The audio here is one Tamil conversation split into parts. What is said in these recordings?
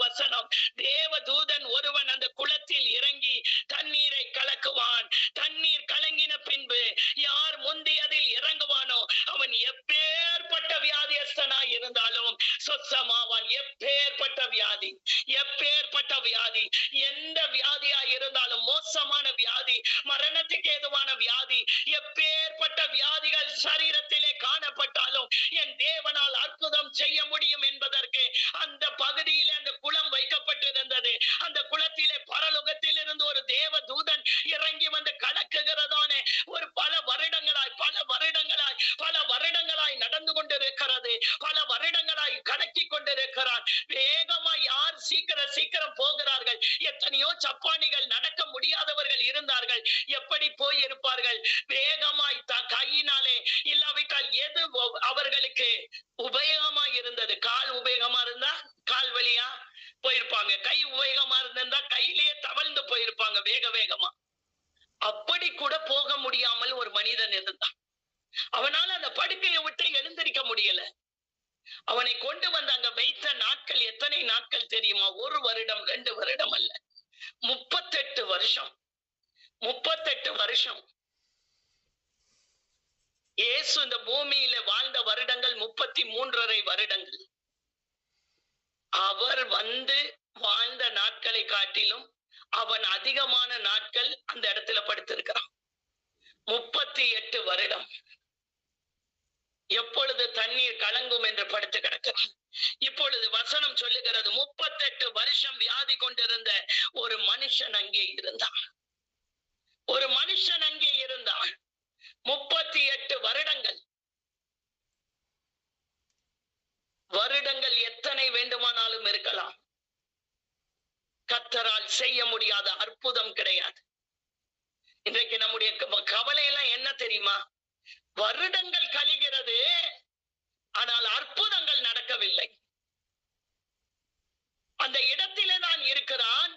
வசனம், தேவதூதன் ஒருவன் அந்த குளத்தில் இறங்கி தண்ணீரை கலக்குவான். தண்ணீர் கலங்கின பின்பு யார் முந்தி அதில் இறங்குவானோ அவன் எப்பேற்பட்ட வியாதியஸ்தனாய் இருந்தாலும் சொச்சமாவான். எப்பேற்பட்ட வியாதி, எப்பேற்பட்ட வியாதி, எந்த வியாதியா இருந்தாலும், மோசமான வியாதி, மரணத்துக்கு ஏதுவான வியாதி, எப்பேற்பட்ட வியாதிகள் சரீரத்திலே காணப்பட்டாலும் என் தேவனால் அற்புதம் செய்ய முடியும் என்பதற்கு அந்த பகுதியில் அந்த குளம் வைக்கப்பட்டிருந்தது. அந்த குளத்திலே பரலோகத்தில் இருந்து ஒரு தேவ தூதன் இறங்கி வந்து கலக்குகிறதான ஒரு பல வருடங்களாய் நடந்து கொண்டிருக்கிறது. பல வருடங்களாய் கலக்கி கொண்டிருக்கிறார். வேகமாய் யார் சீக்கிரம் போகிறார்கள். எத்தனையோ சப்பானிகள், நடக்க முடியாதவர்கள் இருந்தார்கள். எப்படி போய் இருப்பார்கள்? வேகமாய் கையினாலே, இல்லாவிட்டால் எது அவர்களுக்கு உபயோகமா இருந்தது? கால் உபயோகமா இருந்தா கால் வழியா போயிருப்பாங்க. கை உபயோகமா இருந்தா கையிலேயே தவழ்ந்து போயிருப்பாங்க வேகமா. அப்படி கூட போக முடியாமல் ஒரு மனிதன் இருந்தான். அவனால அந்த படுக்கையை விட்டு எழுந்திருக்க முடியல. அவனை கொண்டு வந்து அங்க வைத்த நாட்கள் எத்தனை நாட்கள் தெரியுமா? 1 வருடம் 2 வருடம் அல்ல, 38 வருஷம். 38 வருஷம். இயேசு இந்த பூமியில வாழ்ந்த வருடங்கள் 33.5 வருடங்கள். அவர் வந்து வாழ்ந்த நாட்களை காட்டிலும் அவன் அதிகமான நாட்கள் அந்த இடத்துல படுத்திருக்கிறான். 38 வருடம். எப்பொழுது தண்ணீர் கலங்கும் என்று படுத்து கிடக்கிறான். இப்பொழுது வசனம் சொல்லுகிறது 38 வருஷம் வியாதி கொண்டிருந்த ஒரு மனுஷன் அங்கே இருந்தான். ஒரு மனுஷன் அங்கே இருந்தான். 38 வருடங்கள். வருடங்கள் எத்தனை வேண்டுமானாலும் இருக்கலாம். கர்த்தரால் செய்ய முடியாத அற்புதம் கிடையாது. இன்றைக்கு நம்முடைய கவலை எல்லாம் என்ன தெரியுமா? வருடங்கள் கழிகிறது, ஆனால் அற்புதங்கள் நடக்கவில்லை. அந்த இடத்திலே தான் இருக்கிறான்.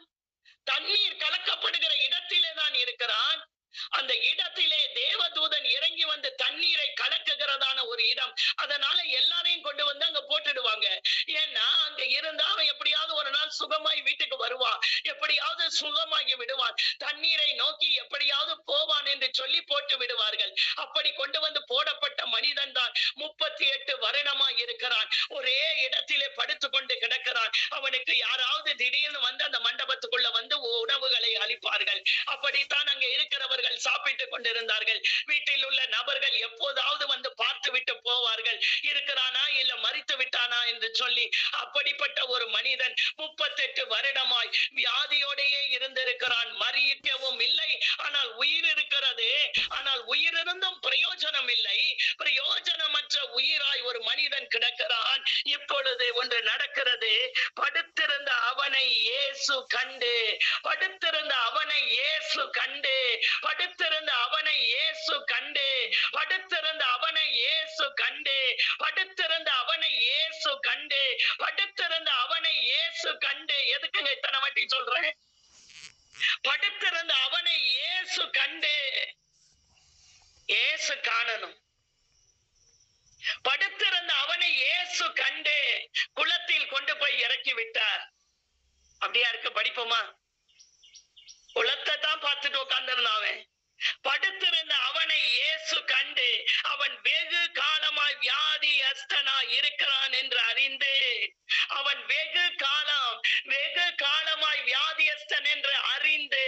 தண்ணீர் கலக்கப்படுகிற இடத்திலே தான் இருக்கிறான். அந்த இடத்திலே தேவதூதன் இறங்கி வந்து தண்ணீரை கலக்குகிறதான ஒரு இடம். அதனால எல்லாரையும் கொண்டு வந்து அங்க போட்டுடுவாங்க. ஏன்னா அங்க இருந்தா அவன் எப்படியாவது ஒரு நாள் சுகமாய் வீட்டுக்கு வருவான், எப்படியாவது சுகமாகி விடுவான், தண்ணீரை நோக்கி எப்படியாவது போவான் என்று சொல்லி போட்டு விடுவார்கள். அப்படி கொண்டு வந்து போடப்பட்ட மனிதன் தான் 38 வருடமாய் இருக்கிறான். ஒரே இடத்திலே படுத்துக் கொண்டு கிடக்கிறான். அவனுக்கு யாராவது திடீர்னு வந்து அந்த மண்டபத்துக்குள்ள வந்து உணவுகளை அளிப்பார்கள். அப்படித்தான் அங்க இருக்கிறவர்கள் சாப்பிட்டுக் கொண்டிருந்தார்கள். வீட்டில் உள்ள நபர்கள் எப்போதாவது வந்து பார்த்து விட்டு போவார்கள், இருக்கிறானா இல்ல மரித்து விட்டானா என்று சொல்லி. அப்படிப்பட்ட ஒரு மனிதன் 38 வருடமாய் வியாதியோடையே இருந்திருக்கிறான். மறிக்கவும் இல்லை, ஆனால் உயிர் இருக்கிறது. ஆனால் உயிரிருந்தும் பிரயோஜனம் இல்லை. பிரயோஜனமற்ற உயிராய் ஒரு மனிதன் கிடக்கிறான். இப்பொழுது ஒன்று நடக்கிறது. படுத்திருந்த அவனை இயேசு கண்டு, படுத்திருந்த அவனை இயேசு கண்டு, படுத்திருந்த அவனை இயேசு கண்டு, படுத்திருந்த அவனை இயேசு கண்டு, படுத்திருந்த அவனை இயேசு கண்டு, படுத்திருந்த அவனை இயேசு கண்டு. எதுக்குங்க இத்தனை வாட்டி சொல்றேன்? படுத்திருந்த அவனை இயேசு கண்டு. இயேசு காணணும். படுத்திருந்த அவனை இயேசு கண்டு குளத்தில் கொண்டு போய் இறக்கி விட்டார். அப்படியா இருக்கு? படிப்போமா? குளத்தை தான் பார்த்துட்டு உட்கார்ந்திருந்தான். படுத்திருந்த அவனை இயேசு கண்டு அவன் வெகு காலமாய் வியாதியஸ்தனாய் இருக்கிறான் என்று அறிந்து, அவன் வெகு காலமாய் வியாதியஸ்தன் என்று அறிந்து,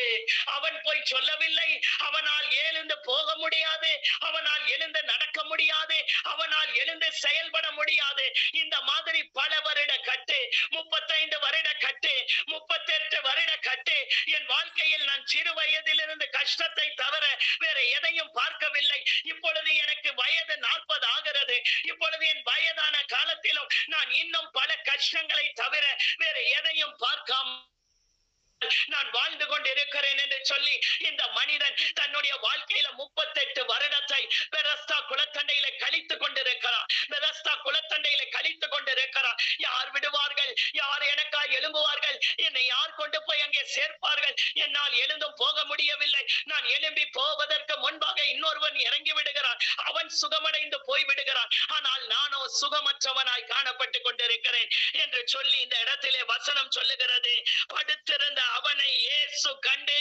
அவன் போய் சொல்லவில்லை. அவனால் எழுந்து போக முடியாது, அவனால் எழுந்து நடக்க முடியாது, அவனால் எழுந்து செயல்பட முடியாது. இந்த மாதிரி பல வருட கட்டு, 35 வருட கட்டு, 38 வருட கட்டு. என் வாழ்க்கையில் நான் சிறு வயதிலிருந்து கஷ்டத்தை தவிர வேற எதையும் பார்க்கவில்லை. இப்பொழுது எனக்கு வயது 40 ஆகிறது. இப்பொழுது என் வயதான காலத்திலும் நான் இன்னும் பல கஷ்டங்களை தவிர வேற எதையும் பார்க்காம நான் வாழ்ந்து கொண்டிருக்கிறேன் என்று சொல்லி இந்த மனிதன் தன்னுடைய வாழ்க்கையில 38 வருடத்தை பெதஸ்தா குளத்தண்டையில கழித்துக் கொண்டிருக்கிறார். பெதஸ்தா குளத்தண்டையில கழித்துக் கொண்டிருக்கிறார். யார் விடுவார்கள்? யார் எனக்காய் எழும்புவார்கள்? என்னை யார் கொண்டு போய் அங்கே சேர்ப்பார்கள்? என்னால் எழுந்தும் போக முடியவில்லை. நான் எழும்பி போவதற்கு முன்பாக இன்னொருவன் இறங்கி விடுகிறான். அவன் சுகமடைந்து போய் விடுகிறான். ஆனால் நானோ சுகமற்றவனாய் காணப்பட்டுக் கொண்டிருக்கிறேன் என்று சொல்லி இந்த இடத்திலே வசனம் சொல்லுகிறது. படுத்திருந்த அவனை இயேசு கண்டு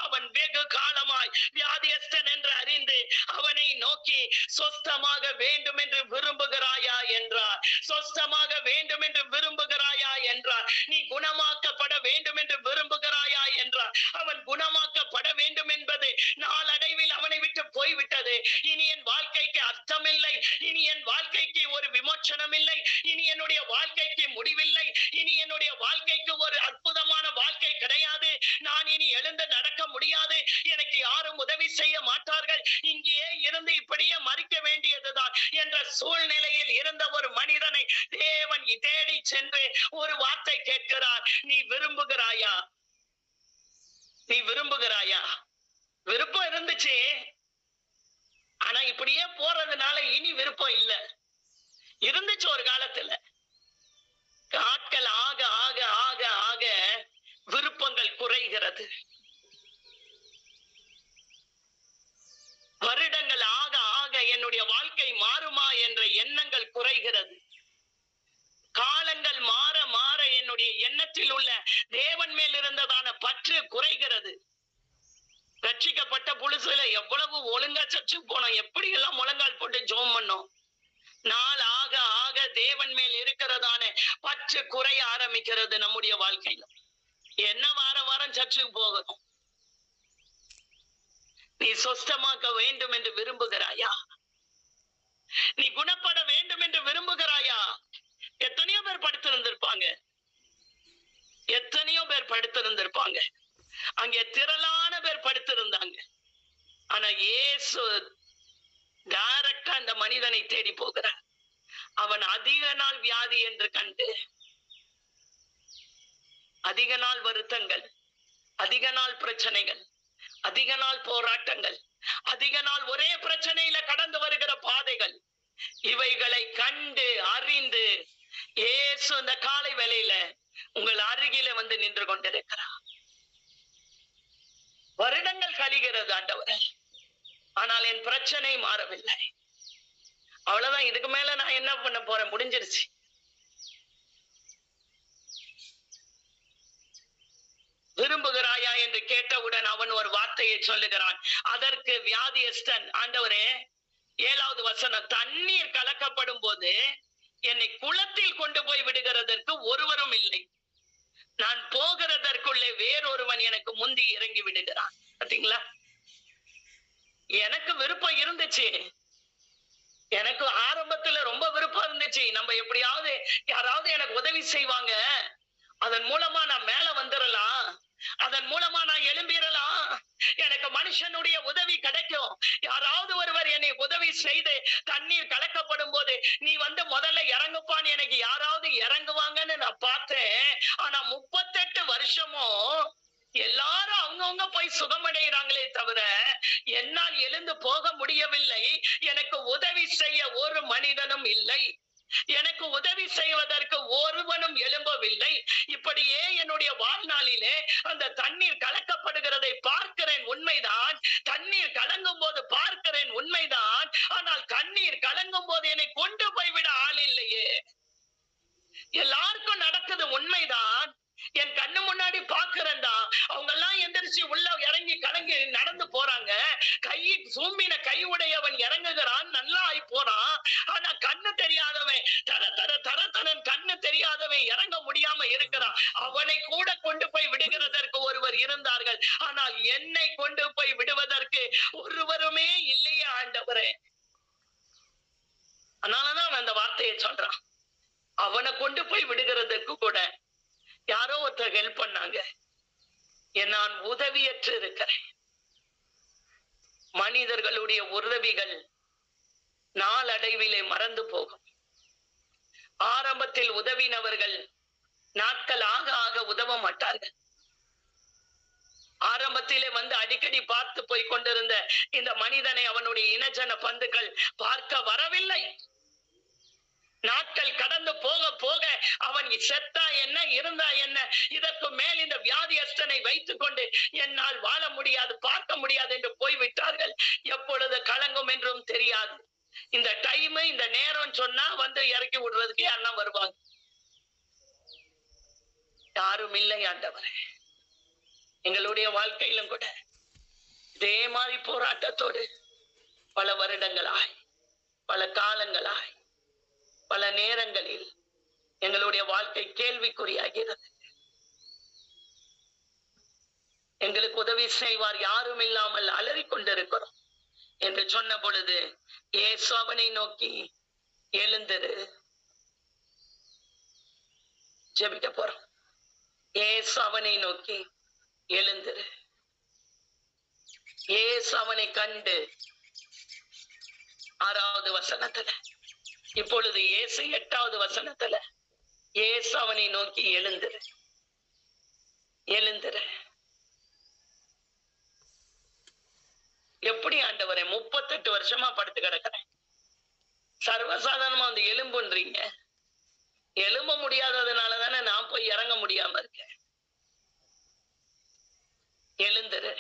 அவன் வெகு காலமாய் வியாதியஸ்தன் என்று அறிந்து அவனை நோக்கி சொஸ்தமாக வேண்டும் என்று விரும்புகிறாயா என்றார். சொஸ்தமாக வேண்டும் என்று விரும்புகிறாயா என்றார். நீ குணமாக்கப்பட வேண்டும் என்று விரும்புகிறாயா என்றார். அவன் குணமாக்கப்பட வேண்டும் என்பது நாளடைவில் அவனை விட்டு போய்விட்டது. இனி என் வாழ்க்கைக்கு அர்த்தமில்லை. இனி என் வாழ்க்கைக்கு ஒரு விமோச்சனம் இல்லை. இனி என்னுடைய வாழ்க்கைக்கு முடிவில்லை. இனி என்னுடைய வாழ்க்கைக்கு ஒரு அற்புதமான வாழ்க்கை கிடையாது. நான் இனி எழுந்து நடக்க முடியாது. எனக்கு யாரும் உதவி செய்ய மாட்டார்கள். இங்கேயே இருந்து இப்படியே மறிக்க வேண்டியதுதான் என்ற சூழ்நிலையில் இருந்த ஒரு மனிதனை தேவன் தேடி சென்று ஒரு வார்த்தை கேட்கிறார். நீ விரும்புகிறாயா? நீ விரும்புகிறாயா? விருப்பம் இருந்துச்சு, ஆனா இப்படியே போறதுனால இனி விருப்பம் இல்ல. இருந்துச்சு ஒரு காலத்துல. நாட்கள் ஆக ஆக ஆக ஆக விருப்பங்கள் குறைகிறது. வருடங்கள் ஆக ஆக என்னுடைய வாழ்க்கை மாறுமா என்ற எண்ணங்கள் குறைகிறது. காலங்கள் மாற மாற என்னுடைய எண்ணத்தில் உள்ள தேவன் மேல் இருந்ததான பற்று குறைகிறது. ரட்சிக்கப்பட்ட புதுசுல எவ்வளவு ஒழுங்கா சர்ச்சுக்கு போனோம், எப்படி எல்லாம் முழங்கால் போட்டு ஜெபம் பண்ணோம். நாள் ஆக ஆக தேவன் மேல் இருக்கிறதான பற்று குறைய ஆரம்பிக்கிறது நம்முடைய வாழ்க்கையில. என்ன வாரம் சர்ச்சுக்கு போகணும்? நீ சொஸ்தமாக்க வேண்டும் என்று விரும்புகிறாயா? நீ குணப்பட வேண்டும் என்று விரும்புகிறாயா? எத்தனையோ பேர் படுத்திருந்திருப்பாங்க. எத்தனையோ பேர் படுத்திருந்திருப்பாங்க. அங்கே திரளான பேர் படுத்திருந்தாங்க. ஆனா இயேசு டைரக்டா அந்த மனிதனை தேடி போகிறார். அவன் அதிக நாள் வியாதி என்று கண்டு, அதிக நாள் வருத்தங்கள், அதிக நாள் பிரச்சனைகள், அதிக நாள் போராட்டங்கள், அதிக நாள் ஒரே பிரச்சனையில கடந்து வருகிற பாதைகள், இவைகளை கண்டு அறிந்து இயேசு இந்த காலை வேளையில உங்கள் அருகில வந்து நின்று கொண்டிருக்கிறார். வருடங்கள் கழிகிறது ஆண்டவரே, ஆனால் என் பிரச்சனை மாறவில்லை. அவ்வளவுதான், இதுக்கு மேல நான் என்ன பண்ண போறேன்? முடிஞ்சிருச்சு. விரும்புகிறாயா என்று கேட்டவுடன் அவன் ஒரு வார்த்தையை சொல்லுகிறான். அதற்கு வியாதியஸ்தன், ஆண்டவரே 7வது வசனம், தண்ணீர் கலக்கப்படும் போது என்னை குளத்தில் கொண்டு போய் விடுகிறதற்கு ஒருவரும் இல்லை. நான் போகிறதற்குள்ளே வேறொருவன் எனக்கு முந்தி இறங்கி விடுகிறான். பாத்தீங்களா? எனக்கு விருப்பம் இருந்துச்சு. எனக்கு ஆரம்பத்துல ரொம்ப விருப்பம் இருந்துச்சு. நம்ம எப்படியாவது யாராவது எனக்கு உதவி செய்வாங்க, அதன் மூலமா நான் மேல வந்துடலாம், அதன் மூலமா நான் எழும்பிடலாம், எனக்கு மனுஷனுடைய உதவி கிடைக்கும், யாராவது ஒருவர் என்னை உதவி செய்து தண்ணீர் கலக்கப்படும் போது நீ வந்து முதல்ல இறங்குப்பான்னு எனக்கு யாராவது இறங்குவாங்கன்னு நான் பார்த்தேன். ஆனா 38 வருஷமும் எல்லாரும் அவங்கவுங்க போய் சுகமடைகிறாங்களே தவிர என்னால் எழுந்து போக முடியவில்லை. எனக்கு உதவி செய்ய ஒரு மனிதனும் இல்லை. எனக்கு உதவி செய்வதற்கு ஒருவனும் எழும்பவில்லை. இப்படியே என்னுடைய வாழ்நாளிலே அந்த தண்ணீர் கலக்கப்படுகிறதை பார்க்கிறேன், உண்மைதான். தண்ணீர் கலங்கும் போது பார்க்கிறேன், உண்மைதான். ஆனால் தண்ணீர் கலங்கும் போது என்னை கொண்டு போய்விட ஆள் இல்லையே. எல்லாருக்கும் நடக்குது, உண்மைதான். என் கண்ணு முன்னாடி பாக்குறேன்டா. அவங்க எல்லாம் எந்திரிச்சு உள்ள இறங்கி கலங்கி நடந்து போறாங்க. சூம்பின கை உடையவன் இறங்குகிறான், நல்லா ஆகி போறான். ஆனா கண்ணு தெரியாதவன் தர தர தர தரன் கண்ணு தெரியாதவன் இறங்க முடியாம இருக்கிறான். அவனை கூட கொண்டு போய் விடுகிறதற்கு ஒருவர் இருந்தார்கள். ஆனால் என்னை கொண்டு போய் விடுவதற்கு ஒருவருமே இல்லையே ஆண்டவரே. அதனாலதான் அந்த வார்த்தையை சொல்றான். அவனை கொண்டு போய் விடுகிறதுக்கு கூட யாரோ ஒருத்தர் ஹெல்ப் பண்ணாங்க. நான் உதவியற்று இருக்கிறேன். மனிதர்களுடைய உதவிகள் நாளடைவிலே மறந்து போகும். ஆரம்பத்தில் உதவினவர்கள் நாட்கள் ஆக ஆக உதவ மாட்டார்கள். ஆரம்பத்திலே வந்து அடிக்கடி பார்த்து போய் கொண்டிருந்த இந்த மனிதனை அவனுடைய இனஜன பந்துக்கள் பார்க்க வரவில்லை. நாட்கள் கடந்து போக போக அவன் செத்தா என்ன, இருந்தா என்ன, இதற்கு மேல் இந்த வியாதியஸ்தனை வைத்துக் கொண்டு என்னால் வாழ முடியாது, பார்க்க முடியாது என்று போய்விட்டார்கள். எப்பொழுது கலங்கும் என்றும் தெரியாது. இந்த டைம், இந்த நேரம் சொன்னா வந்து இறக்கி விடுறதுக்கு யாருன்னா வருவாங்க. யாரும் இல்லை ஆண்டவரே. எங்களுடைய வாழ்க்கையிலும் கூட இதே மாதிரி போராட்டத்தோடு பல வருடங்களாய், பல காலங்களாய், பல நேரங்களில் எங்களுடைய வாழ்க்கை கேள்விக்குறியாகிறது. எங்களுக்கு உதவி செய்வார் யாரும் இல்லாமல் அலறிக் கொண்டிருக்கிறோம் என்று சொன்ன பொழுது இயேசு அவனை நோக்கி, எழுந்திரு. ஜெபிக்க போறோம். இயேசு அவனை நோக்கி, எழுந்திரு. இயேசு அவனை கண்டு 6வது வசனத்துல, இப்பொழுது இயேசு 8வது வசனத்துல, இயேசு அவனை நோக்கி, எழுந்திரு, எழுந்திரு. எப்படி ஆண்டவரே, 38 வருஷமா படுத்து கிடக்கிறேன், சர்வசாதாரணமா வந்து எலும்புன்றீங்க. எழும்ப முடியாததுனால தானே நான் போய் இறங்க முடியாம இருக்கேன். எழுந்திரு,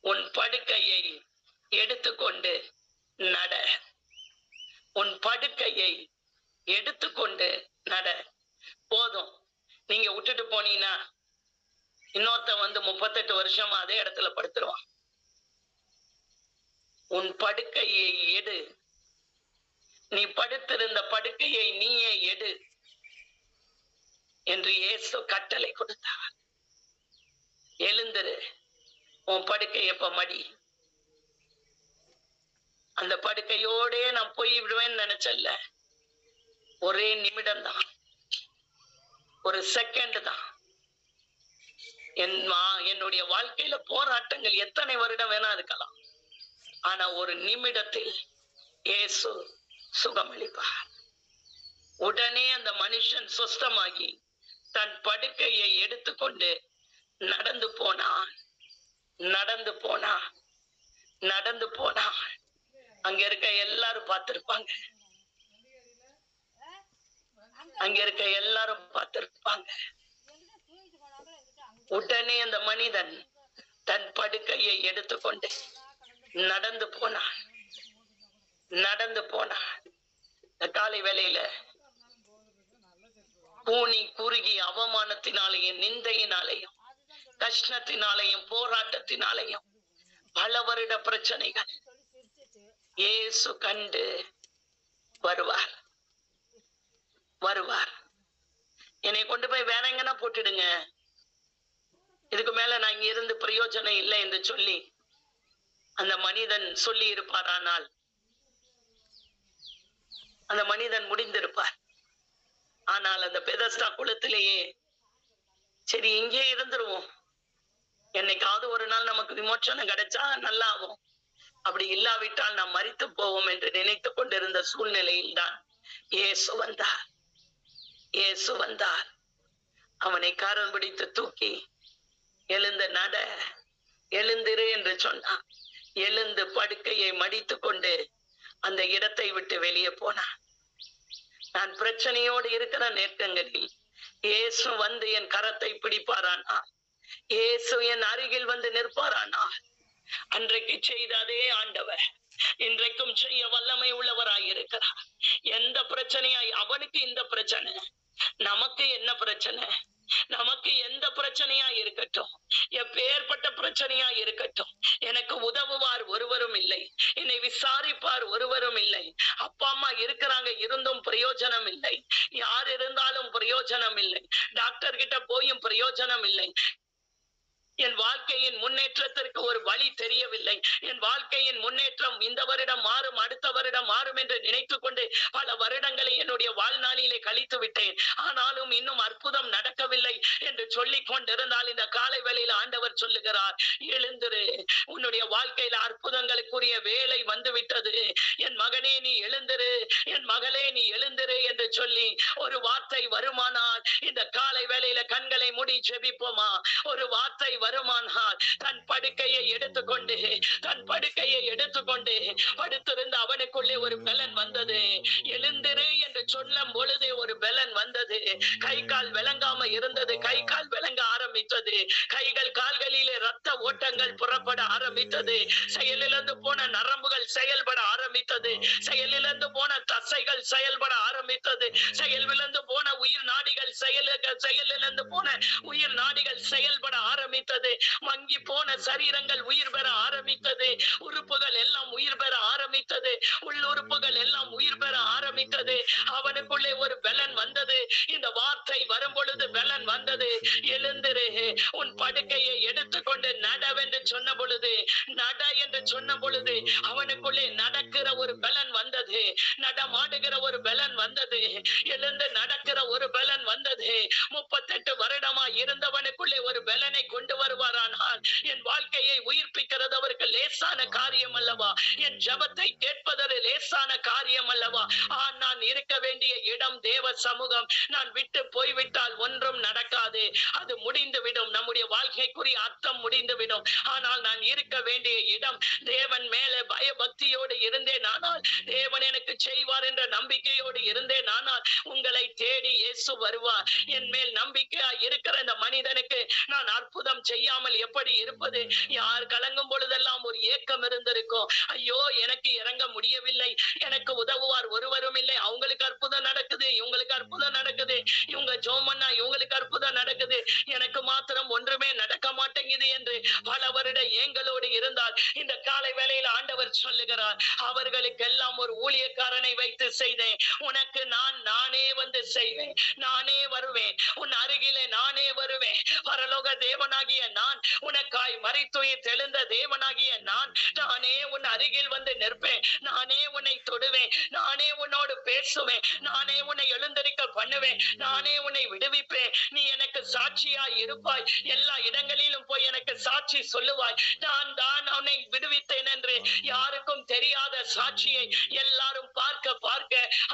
உன் படுக்கையை எடுத்துக்கொண்டு நட. உன் படுக்கையை எடுத்துக்கொண்டு நட. போதும், நீங்க விட்டுட்டு போனீங்கன்னா இன்னொருத்த வந்து 38 வருஷமா அதே இடத்துல படுத்துருவான். உன் படுக்கையை எடு. நீ படுத்திருந்த படுக்கையை நீயே எடு என்று இயேசு கட்டளை கொடுத்தார். எழுந்திரு, உன் படுக்கை எப்ப மடி. அந்த படுக்கையோட நான் போய் விடுவேன்னு நினைச்சல்ல, ஒரே நிமிடம் தான், ஒரு செகண்ட் தான். என்னுடைய வாழ்க்கையில போராட்டங்கள் எத்தனை வருடம் வேணா இருக்கலாம், ஆனா ஒரு நிமிடத்தில் இயேசு சுகமளிப்பார். உடனே அந்த மனுஷன் சுஸ்தமாகி தன் படுக்கையை எடுத்துக்கொண்டு நடந்து போனான். நடந்து போனான். நடந்து போனான். அங்க இருக்க எல்லாரும் பார்த்திருப்பாங்க. அங்க இருக்க எல்லாரும் பார்த்திருப்பாங்க. உடனே அந்த மனிதன் தன் படுக்கையை எடுத்துக்கொண்டு நடந்து போனான். நடந்து போனான். காலை வேளையில கூனி குறுகி அவமானத்தினாலேயும் நிந்தையினாலேயும் கஷ்டத்தினாலேயும் போராட்டத்தினாலேயும் பல வருட பிரச்சனைகள் இயேசு கண்டு வருவார். வருவார். என்னை கொண்டு போய் வேற எங்கன்னா போட்டுடுங்க, இதுக்கு மேல நான் இங்க இருந்து பிரயோஜனம் இல்லை என்று சொல்லி அந்த மனிதன் சொல்லி இருப்பாரானால் அந்த மனிதன் முடிந்திருப்பார். ஆனால் அந்த பெதஸ்தா குளத்திலேயே சரி இங்கே இருந்துருவோம், என்னைக்காவது ஒரு நாள் நமக்கு விமோச்சனம் கிடைச்சா நல்லா ஆகும், அப்படி இல்லாவிட்டால் நாம் மரித்து போவோம் என்று நினைத்துக் கொண்டிருந்த சூழ்நிலையில் தான் இயேசு வந்தார். இயேசு வந்தார். அவனை காரணம் பிடித்து தூக்கி எழுந்து நட, எழுந்திரு என்று சொன்னான். எழுந்து படுக்கையை மடித்து கொண்டு அந்த இடத்தை விட்டு வெளியே போனான். நான் பிரச்சனையோடு இருக்கிற நேரங்களில் இயேசு வந்து என் கரத்தை பிடிப்பாரானா, இயேசு என் அருகில் வந்து நிற்பாரானா, அன்றைக்கு செய்த அதே ஆண்டவர் இன்றைக்கும் செய்ய வல்லமை உள்ளவராயிருக்கிறார். எந்த பிரச்சனையாய் அவனுக்கு இந்த பிரச்சனை, நமக்கு என்ன பிரச்சனை, நமக்கு எந்த பிரச்சனையா இருக்கட்டும், எப்பேற்பட்ட பிரச்சனையா இருக்கட்டும், எனக்கு உதவுவார் ஒருவரும் இல்லை, என்னை விசாரிப்பார் ஒருவரும் இல்லை. அப்பா அம்மா இருக்கிறாங்க, இருந்தும் பிரயோஜனம் இல்லை. யார் இருந்தாலும் பிரயோஜனம் இல்லை. டாக்டர் கிட்ட போயும் பிரயோஜனம் இல்லை. என் வாழ்க்கையின் முன்னேற்றத்திற்கு ஒரு வழி தெரியவில்லை. என் வாழ்க்கையின் முன்னேற்றம் இந்த வருடம் மாறும், அடுத்த வருடம் மாறும் என்று நினைத்துக் கொண்டு பல வருடங்களை என்னுடைய வாழ்நாளிலே கழித்து விட்டேன். ஆனாலும் இன்னும் அற்புதம் நடக்கவில்லை என்று சொல்லிக் கொண்டிருந்தால் இந்த காலை வேளையில் ஆண்டவர் சொல்லுகிறார், எழுந்திரு, உன்னுடைய வாழ்க்கையில அற்புதங்களுக்குரிய வேலை வந்துவிட்டது. என் மகனே நீ எழுந்திரு, என் மகளே நீ எழுந்திரு என்று சொல்லி ஒரு வார்த்தை வருமானால் இந்த காலை வேளையில கண்களை மூடி ஜெபிப்போமா? ஒரு வார்த்தை வருமானால் தன் படுக்கையை எடுத்துக்கொண்டு படுத்திருந்த அவனுக்குள்ளே ஒரு பலன் வந்தது. எழுந்திரு என்று சொல்லும் பொழுதே ஒரு பலன் வந்தது. கை கால் விளங்காம இருந்தது, கை கால் விளங்க ஆரம்பித்தது. கைகள் கால்களிலே ரத்த ஓட்டங்கள் புறப்பட ஆரம்பித்தது. செயலிழந்து போன நரம்புகள் செயல்பட ஆரம்பித்தது. செயலிழந்து போன தசைகள் செயல்பட ஆரம்பித்தது. செயலிழந்து போன உயிர் நாடிகள் செயலிழந்து போன உயிர் நாடிகள் செயல்பட ஆரம்பித்தது. மங்கி போன சரீரங்கள் உயிர் பெற ஆரம்பித்தது. உறுப்புகள் எல்லாம் உயிர் பெற ஆரம்பித்தது. உள்ளுறுப்புகள் எல்லாம் உயிர் பெற ஆரம்பித்தது. அவனுக்குள்ளே ஒரு பலன் வந்தது. இந்த வார்த்தை வரும் பொழுது பலன் வந்தது. எழுந்திரு, உன் படுக்கையை எடுத்துக்கொண்டு நடவென்று சொன்ன பொழுது, நட என்று சொன்ன பொழுது அவனுக்குள்ளே நடக்கிற ஒரு பலன் வந்தது. நடமாடுகிற ஒரு பலன் வந்தது. எழுந்து நடக்கிற ஒரு பலன் வந்தது. 38 வருடமா இருந்தவனுக்குள்ளே ஒரு பலனை கொண்டு வருவாரானால் என் வாழ்க்கையை உயிர்ப்பிக்கிறது அவருக்கு லேசான காரியம் அல்லவா? என் ஜெபத்தை கேட்பது லேசான காரியம் அல்லவா? நான் இருக்க வேண்டிய இடம் தேவ சமூகம். நான் விட்டு போய்விட்டால் ஒன்றும் நடக்காது. அது முடிந்துவிடும். நம்முடைய வாழ்க்கைக்குரிய அர்த்தம் முடிந்துவிடும். ஆனால் நான் இருக்க வேண்டிய இடம் தேவன் மேலே பயபக்தியோடு இருந்தேன் ஆனால், தேவன் எனக்கு செய்வார் என்ற நம்பிக்கையோடு இருந்தேன் ஆனால், உங்களை தேடி இயேசு வருவார். என் மேல் நம்பிக்கையா இருக்கிற இந்த மனிதனுக்கு நான் அற்புதம் செய்யாமல் எப்படி இருப்பது? யார் கலங்கும் பொழுதெல்லாம் ஒரு ஏக்கம் இருந்திருக்கும். ஐயோ, எனக்கு இறங்க முடியவில்லை, எனக்கு உதவுவார் ஒருவரும் இல்லை. அவங்களுக்கு அற்புதம் நடக்குது, இவங்களுக்கு அற்புதம் நடக்குது, இவங்க ஜெபம் பண்ணா இவங்களுக்கு அற்புதம் நடக்குது, எனக்கு மாத்திரம் ஒன்றுமே நடக்க மாட்டேங்குது என்று பல வருட ஏங்களோடு இருந்தால், இந்த காலை வேளையில் ஆண்டவர் சொல்லுகிறார், அவர்களுக்கெல்லாம் ஒரு ஊழியக்காரனை வைத்து செய்தேன். உனக்கு நானே வந்து செய்வேன். நானே வருவேன், உன் அருகிலே நானே வருவேன். பரலோக தேவனாகிய நான், உனக்காய் மரித்துயிர் தெழுந்த தேவனாகிய நானே உன் அருகில் வந்து நிற்பேன். நானே உன்னை தொடுவேன். நானே உன்னோடு பேசுவேன். நானே உன்னை எழுந்தரிக்க பண்ணுவேன். நானே உன்னை விடுவிப்பேன். நீ எனக்கு சாட்சியாய் இருப்பாய். எல்லா இடங்களிலும் போய் எனக்கு சாட்சி சொல்லுவாய். நான் தான் உன்னை விடுவித்தேன் என்று யாருக்கும் தெரியாத சாட்சியை எல்லாரும் பார்க்க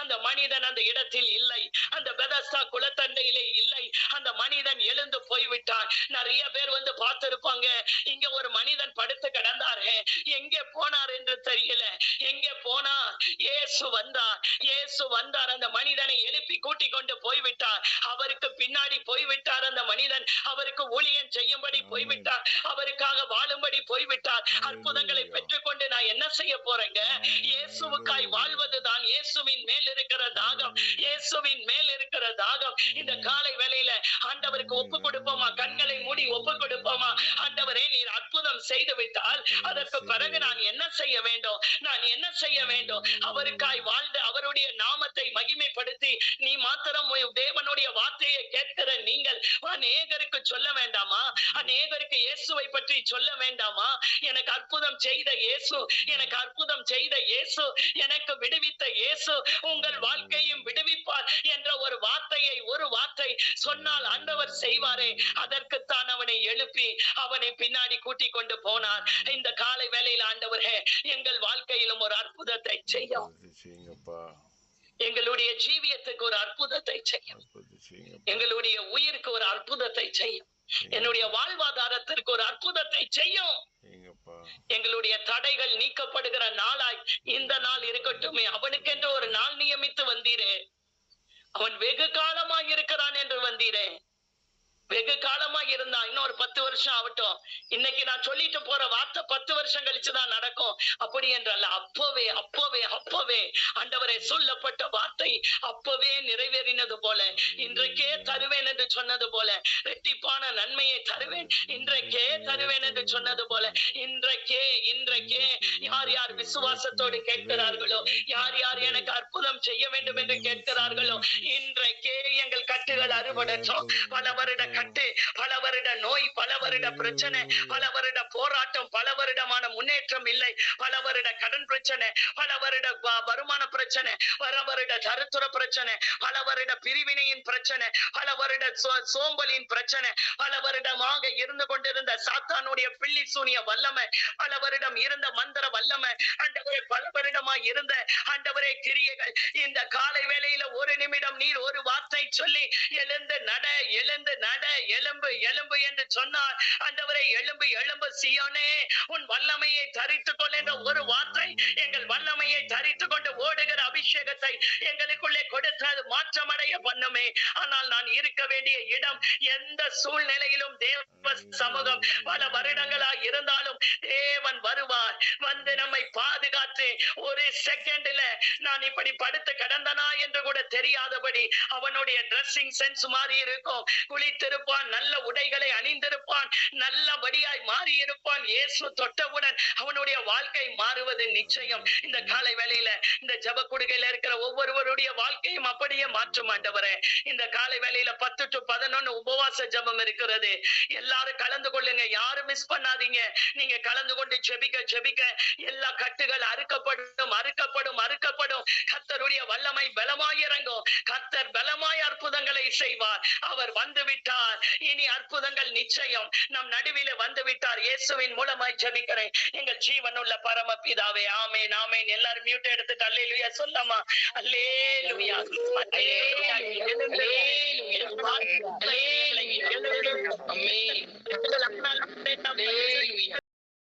அந்த மனிதன் அந்த இடத்தில் இல்லை. அந்த பெதஸ்தா குளத்தண்டையிலே இல்லை. அந்த மனிதன் எழுந்து போய்விட்டான். நிறைய பேர் வந்து பார்த்திருப்பாங்க, இங்க ஒரு மனிதன் படுத்து கிடந்தாரு, எங்கே போனார் என்று தெரியல. எங்கே போனார்? இயேசு வந்தார். அந்த மனிதனை எழுப்பி கூட்டிக் கொண்டு போய்விட்டார். அவருக்கு பின்னாடி போய்விட்டார். அந்த மனிதன் அவருக்கு ஊழியம் செய்யும்படி போய்விட்டார். அவருக்காக வாழும்படி போய்விட்டார். அற்புதங்களை பெற்றுக்கொண்டு நான் என்ன செய்ய போறேங்க? இயேசுவுக்காய் வாழ்வதுதான் இயேசுவின் மேல் இருக்கிற தாகம். இயேசுவின் மேல் இருக்கிற தாகம். இந்த காலை வேளையில ஆண்டவருக்கு ஒப்பு கொடுப்போமா? கண்களை மூடி ஒப்பு கொடுப்போமா? ஆண்டவரே, நீர் அற்புதம் செய்து விட்டால் அதற்கு பிறகு நான் என்ன செய்ய வேண்டும்? அவருக்காய் வாழ்ந்து அவருடைய நாமத்தை மகிமைப்படுத்தி நீ மாத்திரம் தேவனுடைய வார்த்தையை கேட்கிற நீங்கள் அநேகருக்கு சொல்ல வேண்டாமா? அநேகருக்கு இயேசுவை பற்றி சொல்ல வேண்டாமா? எனக்கு அற்புதம் செய்த இயேசு, எனக்கு விடுவித்த இயேசு உங்கள் வாழ்க்கையும் விடுவிப்பார் என்ற ஒரு வார்த்தை சொன்னால் ஆண்டவர் செய்வாரே. அதற்குத்தான் அவனை எழுப்பி அவனை பின்னாடி கூட்டிக் கொண்டு போனார். இந்த காலை வேளையில் ஆண்டவரே, எங்கள் வாழ்க்கையிலும் ஒரு அற்புதத்தை செய்யும். எங்களுடைய ஜீவியத்துக்கு ஒரு அற்புதத்தை செய்யும். எங்களுடைய உயிருக்கு ஒரு அற்புதத்தை செய்யும். என்னுடைய வாழ்வாதாரத்திற்கு ஒரு அற்புதத்தை செய்யும். எங்களுடைய தடைகள் நீக்கப்படுகிற நாளாய் இந்த நாள் இருக்கட்டுமே. அவனுக்கென்று ஒரு நாள் நியமித்து வந்தீரே. அவன் வெகு காலமாக இருக்கிறான் என்று வந்தீரே. வெகு காலமா இருந்தா இன்னொரு 10 வருஷம் ஆகட்டும். இன்னைக்கு நான் சொல்லிட்டு போற வார்த்தை 10 வருஷம் கழிச்சுதான் நடக்கும். அப்படி என்றல்ல, அப்பவே ஆண்டவரே சொல்லப்பட்ட வார்த்தை அப்பவே நிறைவேறினது போல, இன்றைக்கே தருவேன் என்று சொன்னது போல, இரட்டிப்பான நன்மையை தருவேன், இன்றைக்கே தருவேன் என்று சொன்னது போல, இன்றைக்கே யார் யார் விசுவாசத்தோடு கேட்கிறார்களோ, யார் யார் எனக்கு அற்புதம் செய்ய வேண்டும் என்று கேட்கிறார்களோ, இன்றைக்கே எங்கள் கட்டுகள் அறுபடட்டும். பல வருட கட்டு, பல வருட நோய், பல வருட பிரச்சனை, பல வருட போராட்டம், பல வருடமான முன்னேற்றம் இல்லை, பல வருட கடன் பிரச்சனை, பல வருட வருமான பிரச்சனை, பல வருட தருத்திர பிரச்சனை, பல வருட பிரிவினையின் பிரச்சனை, பல வருட சோம்பலின் பிரச்சனை, பல வருடமாக இருந்து கொண்டிருந்த சாத்தானுடைய பில்லி சூனிய வல்லமை, பல வருடம் இருந்த மந்திர வல்லமை, ஆண்டவரே பல வருடமாய் இருந்த ஆண்டவரே கிரியைகள், இந்த காலை வேளையில ஒரு நிமிடம் நீர் ஒரு வார்த்தை சொல்லி எழுந்து நட எலும்பு எலும்பு என்று சொன்னார். ஆண்டவரே, எழும்பு எழும்பு சீயோனே, உன் வல்லமையை தரித்துக் கொள் என்ற ஒரு வார்த்தை எங்கள் வல்லமையை தரித்துக் கொண்டு ஓடுகிற அபிஷேகத்தை எங்களுக்குள்ளே கொடுத்து அது மாற்றமடைய பண்ணுமே. ஆனால் நான் இருக்க வேண்டிய இடம், எந்த சூழ்நிலையிலும் தேவ சமூகம் பல வருடங்களாய் இருந்தாலும் தேவன் வருவார், வந்து நம்மை பாதுகாத்து ஒரு செகண்ட்ல நான் இப்படி படுத்து கிடந்தனா என்று கூட தெரியாதபடி அவனுடைய டிரெஸ்ஸிங் சென்ஸ் மாறி இருக்கும். குளித்திருப்பான், நல்ல உடைகளை அணிந்திருப்பான், நல்லபடியாய் மாறி இருப்பான். இயேசு தொட்டவுடன் அவனுடைய வாழ்க்கை மாறுவது நிச்சயம். இந்த காலை வேளையில இந்த ஜெப கூடுகையில இருக்கிற ஒவ்வொருவருடைய வாழ்க்கையும் அப்படியே மாற்றும் ஆண்டவரே. இந்த காலை வேளையில 10 to 11 உபவாச ஜெபம் இருக்கிறது. எல்லாரும் கலந்து கொள்ளுங்க, யாரும் மிஸ் பண்ணாதீங்க. நீங்க கலந்து கொண்டு ஜெபிக்க ஜெபிக்க எல்லா கட்டுகள் அறுக்கப்படும் அறுக்கப்படும் அறுக்கப்படும். கர்த்தருடைய வல்லமை பலமாய் இறங்கும். கர்த்தர் பலமாய் அற்புதங்களை செய்வார். அவர் வந்து விட்டார், இனி அற்புதங்கள் நிச்சயம் நம் நடுவிலே வந்து விட்டார். இயேசுவின் மூலமாய் ஜெபிக்கிறேன் எங்கள் ஜீவனுள்ள பரமபிதாவே. ஆமென் ஆமென். எல்லாரும் மியூட் எடுத்துட்டு அல்லேலூயா சொல்லமா. அல்லேலூயா அல்லேலூயா அல்லேலூயா.